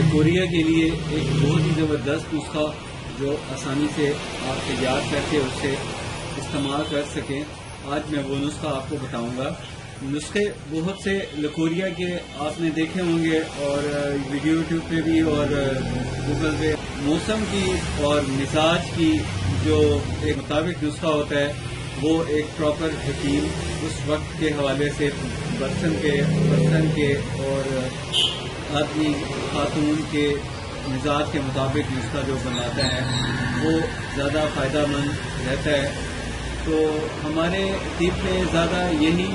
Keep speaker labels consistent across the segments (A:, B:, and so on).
A: Leucorrhoea کے لیے ایک بہت ہی زبردست نسخہ جو آسانی سے آپ تیار کر کے اسے استعمال کر سکیں. آج میں وہ نسخہ آپ کو بتاؤں گا. نسخے بہت سے لکوریا کے آپ نے دیکھے ہوں گے اور ویڈیو یوٹیوب پہ بھی اور گوگل پہ. موسم کی اور مزاج کی جو ایک مطابق نسخہ ہوتا ہے وہ ایک پراپر حکیم اس وقت کے حوالے سے برتن کے اور آدمی خاتون کے مزاج کے مطابق نسخہ جو بناتا ہے وہ زیادہ فائدہ مند رہتا ہے. تو ہمارے طب میں زیادہ یہی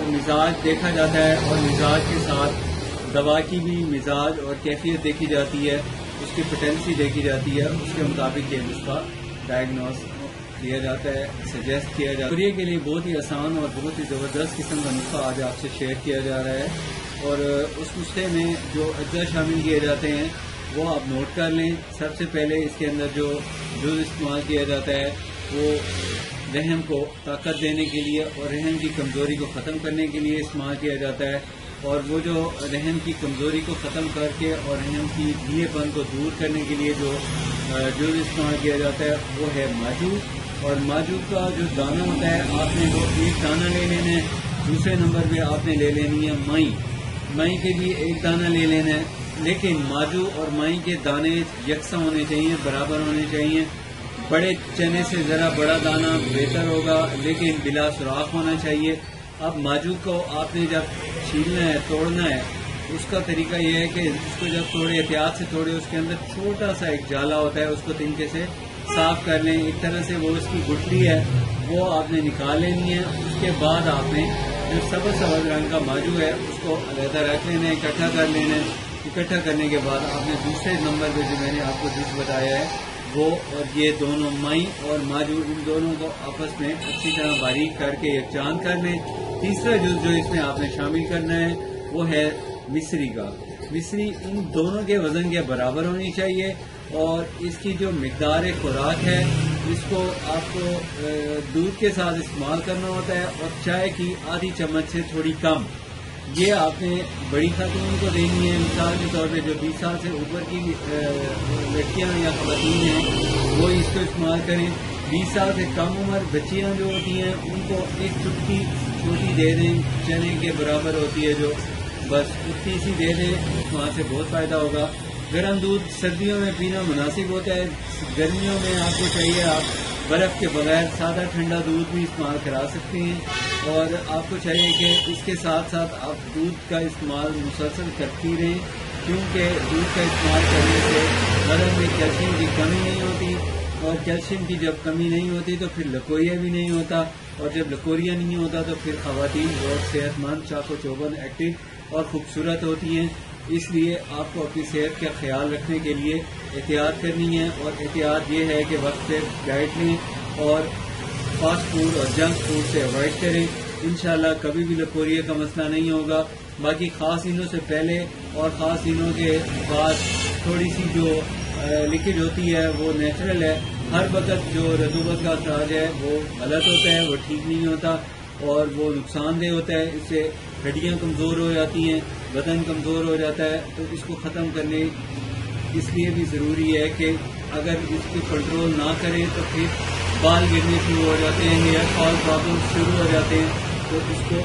A: مزاج دیکھا جاتا ہے اور مزاج کے ساتھ دوا کی بھی مزاج اور کیفیت دیکھی جاتی ہے, اس کی پوٹینسی دیکھی جاتی ہے, اس کے مطابق یہ نسخہ ڈائگنوز کیا جاتا ہے, سجیسٹ کیا جاتا ہے. لکوریا کے لیے بہت ہی آسان اور بہت ہی زبردست قسم کا نسخہ آج آپ سے شیئر کیا جا رہا ہے. اور اس نسخے میں جو اجزاء شامل کیے جاتے ہیں وہ آپ نوٹ کر لیں. سب سے پہلے اس کے اندر جو جوس استعمال کیا جاتا ہے وہ رحم کو طاقت دینے کے لیے اور رحم کی کمزوری کو ختم کرنے کے لیے استعمال کیا جاتا ہے. اور وہ جو رحم کی کمزوری کو ختم کر کے اور رحم کی ڈھیلے پن کو دور کرنے کے لیے جو جوس استعمال کیا جاتا ہے وہ ہے ماجو. اور ماجو کا جو دانہ ہوتا ہے آپ نے وہ ایک دانہ لے لینا ہے. دوسرے نمبر پہ آپ نے لے لینی ہے مئی کے لیے ایک دانہ لے لینا ہے. لیکن ماجو اور مئی کے دانے یکساں ہونے چاہیے, برابر ہونے چاہیے. بڑے چنے سے ذرا بڑا دانہ بہتر ہوگا لیکن بلا سوراخ ہونا چاہیے. اب ماجو کو آپ نے جب چھیلنا ہے, توڑنا ہے, اس کا طریقہ یہ ہے کہ اس کو جب توڑے احتیاط سے توڑے, اس کے اندر چھوٹا سا ایک جالا ہوتا ہے, اس کو تنکے سے صاف کر لیں. ایک طرح سے وہ اس کی گٹلی ہے وہ آپ نے نکال لینی ہے. اس کے بعد آپ نے جو سبز رنگ کا ماجو ہے اس کو علیحدہ رکھ لینا ہے, اکٹھا کر لینا ہے. اکٹھا کرنے کے بعد آپ نے دوسرے نمبر پہ جو میں نے آپ کو جوس بتایا ہے وہ اور یہ دونوں مئی اور ماجو ان دونوں کو آپس میں اچھی طرح باریک کر کے یکجان کر لیں. تیسرا جوس جو اس میں آپ نے شامل کرنا ہے وہ ہے مصری کا. مصری ان دونوں کے وزن کے برابر ہونی چاہیے اور اس کی جو مقدار خوراک ہے اس کو آپ کو دودھ کے ساتھ استعمال کرنا ہوتا ہے اور چائے کی آدھی چمچ سے تھوڑی کم. یہ آپ نے بڑی خاتون کو دینی ہے. مثال کے طور پہ جو 20 سال سے اوپر کی لڑکیاں یا خواتین ہیں وہ اس کو استعمال کریں. 20 سال سے کم عمر بچیاں جو ہوتی ہیں ان کو ایک چٹکی چھوٹی دے دیں, چنے کے برابر ہوتی ہے جو, بس اتنی سی دے دیں, وہاں سے بہت فائدہ ہوگا. گرم دودھ سردیوں میں پینا مناسب ہوتا ہے. گرمیوں میں آپ کو چاہیے آپ برف کے بغیر سادہ ٹھنڈا دودھ بھی استعمال کرا سکتے ہیں. اور آپ کو چاہیے کہ اس کے ساتھ ساتھ آپ دودھ کا استعمال مسلسل کرتی رہیں کیونکہ دودھ کا استعمال کرنے سے بدن میں کیلشیم کی کمی نہیں ہوتی اور کیلشیم کی جب کمی نہیں ہوتی تو پھر لکوریا بھی نہیں ہوتا اور جب لکوریا نہیں ہوتا تو پھر خواتین بہت صحت مند, چاق و چوبند, ایکٹیو اور خوبصورت ہوتی ہیں. اس لیے آپ کو اپنی صحت کا خیال رکھنے کے لیے احتیاط کرنی ہے اور احتیاط یہ ہے کہ وقت سے ڈائٹ لیں اور فاسٹ فوڈ اور جنک فوڈ سے اوائڈ کریں. انشاءاللہ کبھی بھی لکوریا کا مسئلہ نہیں ہوگا. باقی خاص دنوں سے پہلے اور خاص دنوں کے بعد تھوڑی سی جو لیکیج ہوتی ہے وہ نیچرل ہے. ہر وقت جو رطوبت کا اخراج ہے وہ غلط ہوتا ہے, وہ ٹھیک نہیں ہوتا اور وہ نقصان دہ ہوتا ہے. اس سے ہڈیاں کمزور ہو جاتی ہیں, بدن کمزور ہو جاتا ہے. تو اس کو ختم کرنے اس لیے بھی ضروری ہے کہ اگر اس کی کنٹرول نہ کریں تو پھر بال گرنے شروع ہو جاتے ہیں, ہیئر فال پرابلم شروع ہو جاتے ہیں. تو اس کو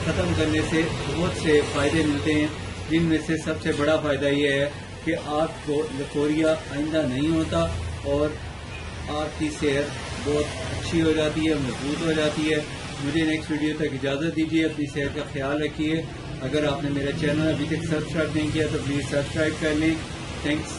A: ختم کرنے سے بہت سے فائدے ملتے ہیں, جن میں سے سب سے بڑا فائدہ یہ ہے کہ آپ کو لکوریا آئندہ نہیں ہوتا اور آپ کی صحت بہت اچھی ہو جاتی ہے, مضبوط ہو جاتی ہے. مجھے نیکسٹ ویڈیو تک اجازت دیجیے. اپنی صحت کا خیال رکھیے. اگر آپ نے میرا چینل ابھی تک سبسکرائب نہیں کیا تو پلیز سبسکرائب کر لیں. تھینکس.